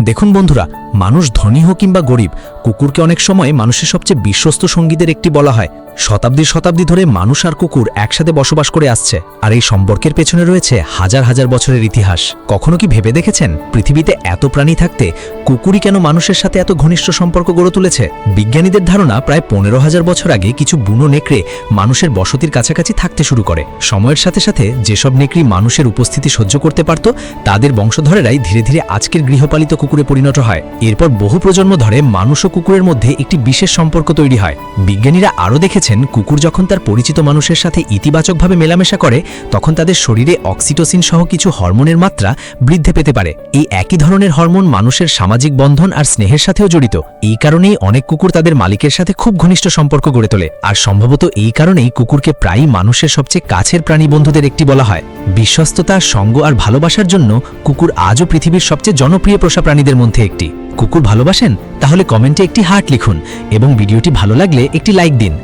দেখুন বন্ধুরা, মানুষ ধনী হোক কিংবা গরিব, কুকুরকে অনেক সময় মানুষের সবচেয়ে বিশ্বস্ত সঙ্গীদের একটি বলা হয়। শতাব্দী ধরে মানুষ আর কুকুর একসাথে বসবাস করে আসছে, আর এই সম্পর্কের পেছনে রয়েছে হাজার হাজার বছরের ইতিহাস। কখনো কি ভেবে দেখেছেন পৃথিবীতে এত প্রাণী থাকতে কুকুরই কেন মানুষের সাথে এত ঘনিষ্ঠ সম্পর্ক গড়ে তুলেছে? বিজ্ঞানীদের ধারণা প্রায় 15,000 বছর আগে কিছু বুনো নেকড়ে মানুষের বসতির কাছাকাছি থাকতে শুরু করে। সময়ের সাথে সাথে যেসব নেকড়ি মানুষের উপস্থিতি সহ্য করতে পারত, তাদের বংশধরেরাই ধীরে ধীরে আজকের গৃহপালিত কুকুরে পরিণত হয়। এরপর বহু প্রজন্ম ধরে মানুষ ও কুকুরের মধ্যে একটি বিশেষ সম্পর্ক তৈরি হয়। বিজ্ঞানীরা আরও দেখেছেন, কুকুর যখন তার পরিচিত মানুষের সাথে ইতিবাচকভাবে মেলামেশা করে, তখন তাদের শরীরে অক্সিটোসিন সহ কিছু হরমোনের মাত্রা বৃদ্ধি পেতে পারে। এই একই ধরনের হরমোন মানুষের সামাজিক বন্ধন আর স্নেহের সাথেও জড়িত। এই কারণেই অনেক কুকুর তাদের মালিকের সাথে খুব ঘনিষ্ঠ সম্পর্ক গড়ে তোলে, আর সম্ভবত এই কারণেই কুকুরকে প্রায়ই মানুষের সবচেয়ে কাছের প্রাণী বন্ধুদের একটি বলা হয়। বিশ্বস্ততা, সঙ্গ আর ভালোবাসার জন্য কুকুর আজও পৃথিবীর সবচেয়ে জনপ্রিয় পোষা প্রাণীদের মধ্যে একটি। কুকুর ভালোবাসেন? তাহলে কমেন্টে একটি হার্ট লিখুন এবং ভিডিওটি ভালো লাগলে একটি লাইক দিন।